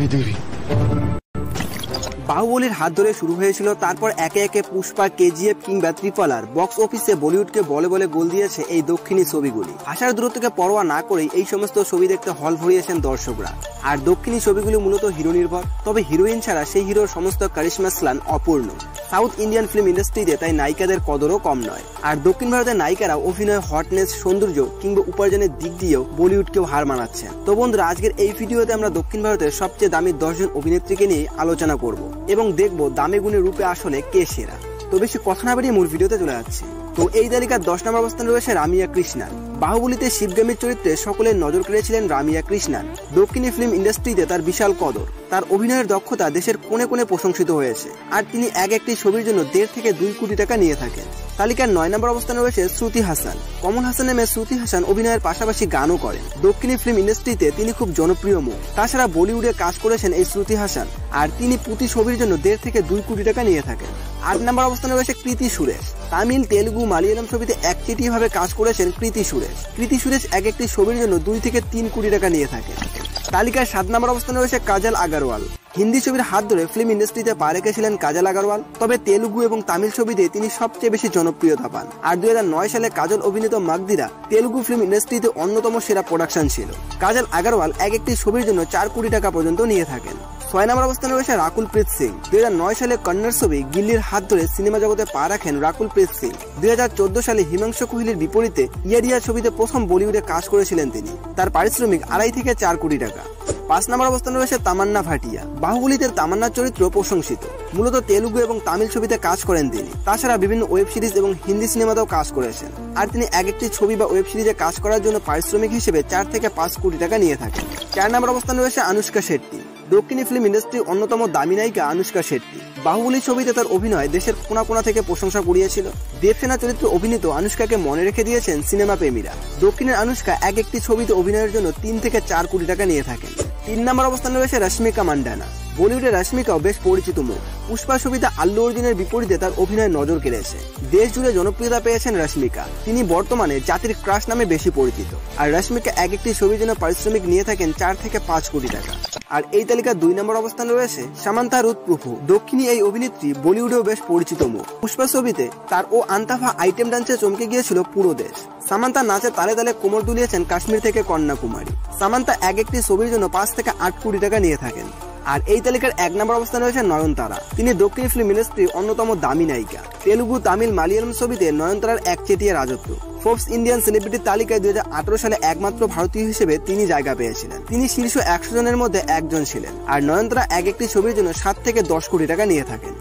देवी। বাহুবলীর হাত ধরে শুরু হয়েছিল, তারপর একে একে পুষ্পা, কেজিএফ কিংবা ট্রিপল আর বক্স অফিসে বলিউডকে বলে বলে গোল দিয়েছে এই দক্ষিণী ছবিগুলি। ভাষার দূরত্বকে পরোয়া না করেই এই সমস্ত ছবি দেখতে হল ভরিয়েছেন দর্শকরা। আর দক্ষিণী ছবিগুলি মূলত হিরো নির্ভর, তবে হিরোইন ছাড়া সেই হিরোর সমস্ত কারিশমা স্লান অপূর্ণ। সাউথ ইন্ডিয়ান ফিল্ম ইন্ডাস্ট্রিতে তাই নায়িকাদের কদরও কম নয়। আর দক্ষিণ ভারতের নায়িকারা অভিনয়, হটনেস, সৌন্দর্য কিংবা উপার্জনের দিক দিয়েও বলিউডকেও হার মানাচ্ছেন। তো বন্ধুরা, আজকের এই ভিডিওতে আমরা দক্ষিণ ভারতের সবচেয়ে দামি 10 জন অভিনেত্রীকে নিয়ে আলোচনা করব এবং দেখবো দামে গুণে রূপে আসলে কে সেরা। তো বেশি কথা না বাড়িয়ে মূল ভিডিওতে চলে যাচ্ছে। তো এই তালিকার 10 নম্বর অবস্থানে রয়েছে রামিয়া কৃষ্ণান। বাহুবলীতে শিবগামীর চরিত্রে সকলের নজর কেড়েছিলেন রামিয়া কৃষ্ণান। দক্ষিণী ফিল্ম ইন্ডাস্ট্রিতে তার বিশাল কদর, তার অভিনয়ের দক্ষতা দেশের কোণে কোণে প্রশংসিত হয়েছে। আর তিনি এক একটি ছবির জন্য 1.5 থেকে 2 কোটি টাকা নিয়ে থাকেন। তালিকার 9 নম্বর অবস্থানে রয়েছে শ্রুতি হাসান। কমল হাসানের মেয়ে শ্রুতি হাসান অভিনয়ের পাশাপাশি গানও করেন। দক্ষিণী ফিল্ম ইন্ডাস্ট্রিতে তিনি খুব জনপ্রিয় মুখ। তাছাড়া বলিউডে কাজ করেছেন এই শ্রুতি হাসান, আর তিনি প্রতি ছবির জন্য 1.5 থেকে 2 কোটি টাকা নিয়ে থাকেন। 8 নম্বর অবস্থানে রয়েছে কৃতি সুরেশ। তামিল, তেলুগু, মালয়ালম ছবিতে একচেটিয়া ভাবে কাজ করেছেন কৃতি সুরেশ। কৃতি সুরেশ এক একটি ছবির জন্য 2 থেকে 3 কোটি টাকা নিয়ে থাকেন। তালিকার 7 নম্বর অবস্থানে রয়েছে কাজল আগরওয়াল। হিন্দি ছবির হাত ধরে ফিল্ম ইন্ডাস্ট্রিতে পা রেখেছিলেন কাজল আগরওয়াল, তবে তেলুগু এবং তামিল ছবিতে তিনি সবচেয়ে বেশি জনপ্রিয়তা পান। আর 2009 সালে কাজল অভিনীত মাগদিরা তেলুগু ফিল্ম ইন্ডাস্ট্রিতে অন্যতম সেরা প্রোডাকশন ছিল। কাজল আগরওয়াল এক একটি ছবির জন্য 4 কোটি টাকা পর্যন্ত নিয়ে থাকেন। 6 নম্বর অবস্থানে রয়েছে রাকুল প্রীত সিং। 2009 সালে কন্নড় ছবি গিল্লির হাত ধরে সিনেমা জগতে পা রাখেন রাকুল প্রীত সিং। 2014 সালে হিমাংশু কোহলির বিপরীতে ইয়ারিয়া ছবিতে প্রথম বলিউডে কাজ করেছিলেন তিনি। তার পারিশ্রমিক 2.5 থেকে 4 কোটি টাকা। 5 নম্বর অবস্থানে রয়েছে তামান্না ভাটিয়া। বাহুবলীতে তামান্নার চরিত্র প্রশংসিত। মূলত তেলুগু এবং তামিল ছবিতে কাজ করেন তিনি। তাছাড়া বিভিন্ন ওয়েব সিরিজ এবং হিন্দি সিনেমাতেও কাজ করেছেন। আর তিনি এক একটি ছবি বা ওয়েব সিরিজে কাজ করার জন্য পারিশ্রমিক হিসেবে 4 থেকে 5 কোটি টাকা নিয়ে থাকেন। 4 নম্বর অবস্থানে রয়েছে আনুষ্কা শেট্টি। দক্ষিণী ফিল্ম ইন্ডাস্ট্রির অন্যতম দামি নায়িকা আনুষ্কা শেট্টি। বাহুবলী ছবিতে তার অভিনয় দেশের কোনা কোনা থেকে প্রশংসা কুড়িয়েছিল। দেবসেনা চরিত্রে অভিনীত আনুষ্কাকে মনে রেখে দিয়েছেন সিনেমা প্রেমীরা। দক্ষিণের আনুষ্কা এক একটি ছবিতে অভিনয়ের জন্য 3 থেকে 4 কোটি টাকা নিয়ে থাকেন। 3 নম্বর অবস্থানে রয়েছে রশ্মিকা মান্ডানা। বলিউডের রশ্মিকাও বেশ পরিচিত মুখ। পুষ্পা ছবিতে আল্লু অর্জুনের বিপরীতে তার অভিনয় নজর কেড়েছে। দেশ জুড়ে জনপ্রিয়তা পেয়েছেন রশ্মিকা। তিনি বর্তমানে জাতির ক্রাশ নামে বেশি পরিচিত। আর রশ্মিকা এক একটি ছবির জন্য পারিশ্রমিক নিয়ে থাকেন 4 থেকে 5 কোটি টাকা। আর এই তালিকার 2 নম্বর অবস্থানে রয়েছে সামান্থা রুথ প্রভু। দক্ষিণী এই অভিনেত্রী বলিউডেও বেশ পরিচিত মুখ। পুষ্পা ছবিতে তার ও আন্তাফা আইটেম ডান্সে চমকে গিয়েছিল পুরো দেশ। সামান্থা নাচে তালে তালে কোমর দুলিয়েছেন কাশ্মীর থেকে কন্যাকুমারী। সামান্থা এক একটি ছবির জন্য 5 থেকে 8 কোটি টাকা নিয়ে থাকেন। আর এই তালিকার 1 নম্বর অবস্থানে রয়েছে নয়নতারা। তিনি দক্ষিণ ফিল্ম ইন্ডাস্ট্রির অন্যতম দামি নায়িকা। তেলুগু, তামিল, মালয়ালম ছবিতে নয়নতারার একচেটিয়া রাজত্ব। ফোর্বস ইন্ডিয়ান সেলিব্রিটি তালিকায় 2018 সালে একমাত্র ভারতীয় হিসেবে তিনি জায়গা পেয়েছিলেন। তিনি শীর্ষ 100 জনের মধ্যে একজন ছিলেন। আর নয়নতারা এক একটি ছবির জন্য 7 থেকে 10 কোটি টাকা নিয়ে থাকেন।